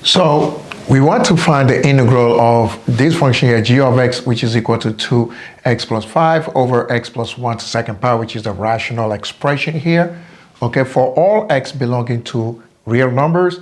So we want to find the integral of this function here, g of x, which is equal to 2x plus 5 over x plus 1 to the second power, which is the rational expression here. Okay, for all x belonging to real numbers,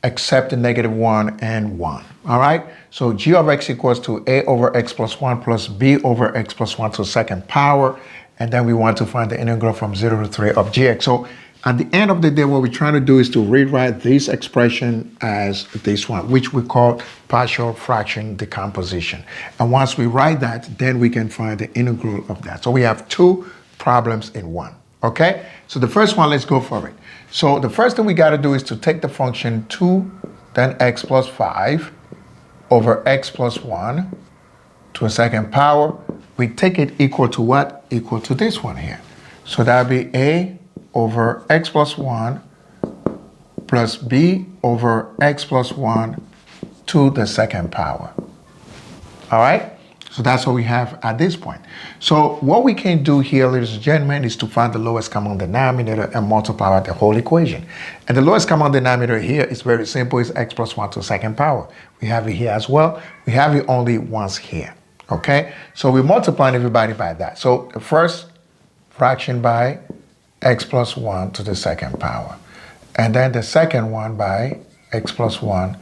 except the -1 and 1. All right, so g of x equals to a over x plus 1 plus b over x plus 1 to the second power. And then we want to find the integral from 0 to 3 of gx. So at the end of the day, what we're trying to do is to rewrite this expression as this one, which we call partial fraction decomposition. And once we write that, then we can find the integral of that. So we have two problems in one, okay? So the first one, let's go for it. So the first thing we got to do is to take the function 2, then x plus 5 over x plus 1 to a second power. We take it equal to what? Equal to this one here. So that would be a over x plus 1 plus b over x plus 1 to the second power. All right? So that's what we have at this point. So what we can do here, ladies and gentlemen, is to find the lowest common denominator and multiply out the whole equation. And the lowest common denominator here is very simple. It's x plus 1 to the second power. We have it here as well. We have it only once here. Okay? So we're multiplying everybody by that. So the first fraction by x plus 1 to the second power. And then the second one by x plus 1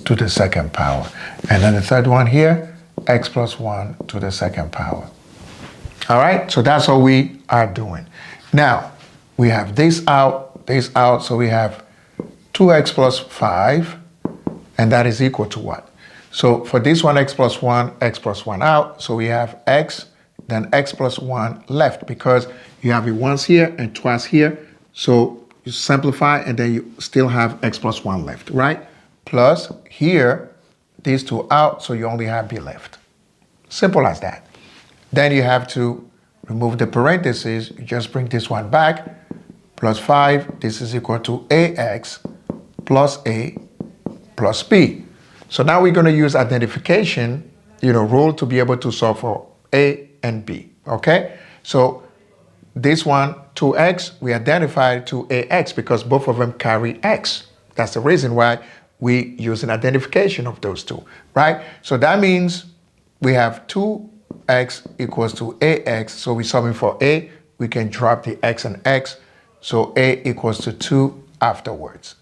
to the second power. And then the third one here, x plus 1 to the second power. All right, so that's what we are doing. Now, we have this out, so we have 2x plus 5, and that is equal to what? So for this one, x plus 1 out, so we have x, then x plus 1 left, because you have it once here and twice here. So you simplify, and then you still have x plus 1 left, right? Plus here, these two out, so you only have b left. Simple as that. Then you have to remove the parentheses. You just bring this one back. Plus 5, this is equal to ax plus a plus b. So now we're going to use identification, rule to be able to solve for a and b, okay? So this one, 2x, we identified to ax because both of them carry x. That's the reason why we use an identification of those two, right? So that means we have 2x equals to ax. So we're solving for a. We can drop the x and x. So a equals to 2 afterwards,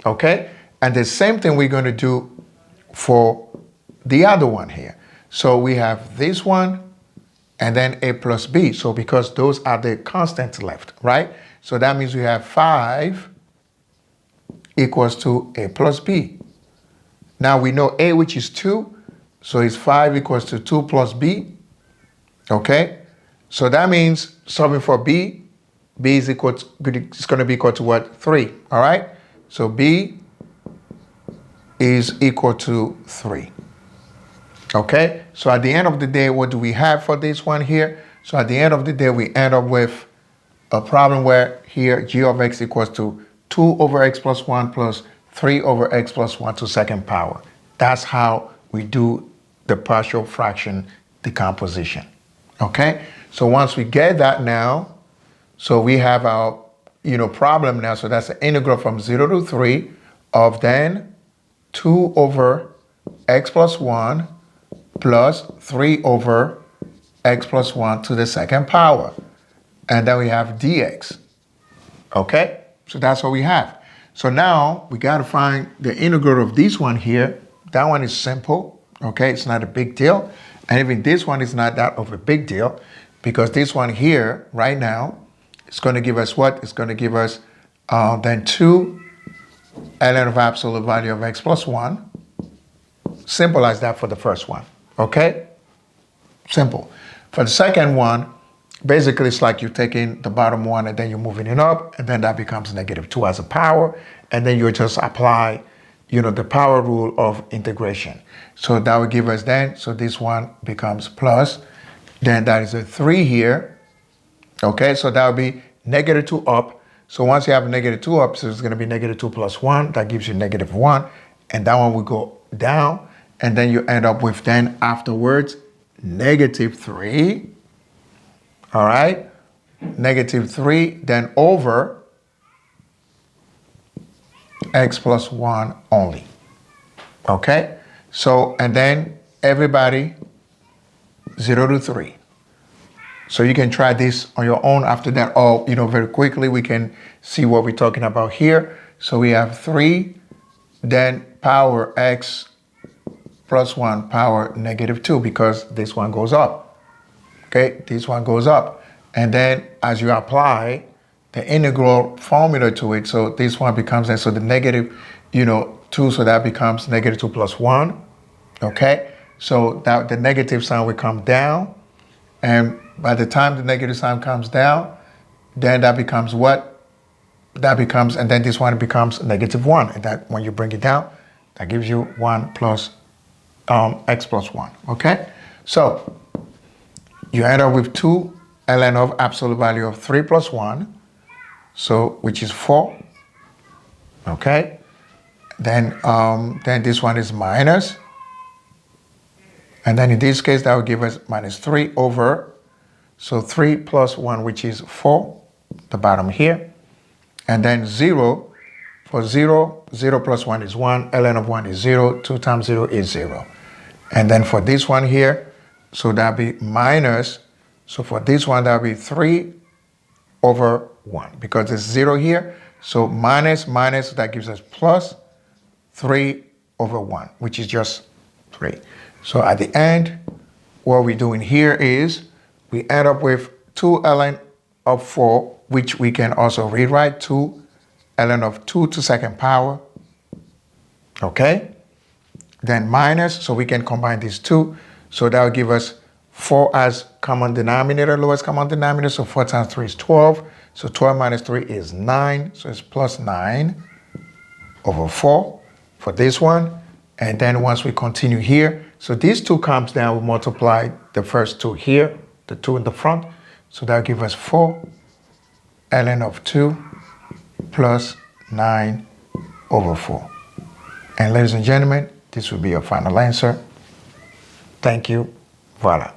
okay? And the same thing we're going to do for the other one here. So we have this one, and then a plus b. So because those are the constants left, right? So that means we have 5 equals to a plus b. Now we know a, which is 2, so it's 5 equals to 2 plus b, okay? So that means solving for b, b is equal to, it's going to be equal to what? 3, all right? So b is equal to 3. Okay, so at the end of the day, what do we have for this one here? So at the end of the day, we end up with a problem where here g of x equals to 2 over x plus 1 plus 3 over x plus 1 to second power. That's how we do the partial fraction decomposition. Okay, so once we get that now, so we have our problem now. So that's the integral from 0 to 3 of then 2 over x plus 1 plus 3 over x plus 1 to the second power. And then we have dx. Okay? So that's what we have. So now we got to find the integral of this one here. That one is simple. Okay? It's not a big deal. And even this one is not that of a big deal, because this one here right now is going to give us what? It's going to give us then 2 ln of absolute value of x plus 1. Simple as that for the first one. Okay? Simple. For the second one, basically it's like you're taking the bottom one and then you're moving it up, and then that becomes -2 as a power, and then you just apply, the power rule of integration. So that would give us then, so this one becomes plus, then that is a 3 here. Okay, so that would be -2 up. So once you have -2 up, so it's going to be -2 plus 1, that gives you -1, and that one will go down. And then you end up with then afterwards -3. All right? -3 then over x plus 1 only. Okay? So, and then everybody 0 to 3. So you can try this on your own after that, or, very quickly we can see what we're talking about here. So we have 3, then power x plus 1 power negative 2, because this one goes up. Okay, this one goes up. And then as you apply the integral formula to it, so this one becomes, so the negative, 2, so that becomes negative 2 plus 1. Okay, so that the negative sign will come down. And by the time the negative sign comes down, then that becomes what? That becomes, and then this one becomes negative 1. And that, when you bring it down, that gives you 1 plus x plus 1. Okay? So you end up with 2 ln of absolute value of 3 plus 1, so which is 4. Okay? Then this one is minus. And then in this case, that will give us minus 3 over, so 3 plus 1, which is 4, the bottom here. And then 0, for 0, 0 plus 1 is 1, ln of 1 is 0, 2 times 0 is 0. And then for this one here, so that'll be minus, so for this one, that'll be 3 over 1, because it's 0 here. So minus, that gives us plus 3 over 1, which is just 3. So at the end, what we're doing here is we end up with 2 ln of 4, which we can also rewrite 2 ln of 2 to second power. Okay? Then minus, so we can combine these two. So that will give us 4 as common denominator, lowest common denominator. So 4 times 3 is 12. So 12 minus 3 is 9. So it's plus 9 over 4 for this one. And then once we continue here, so these 2 comes down, we multiply the first 2 here, the 2 in the front. So that'll give us 4 ln of 2 plus 9 over 4. And ladies and gentlemen, this will be your final answer. Thank you. Voila.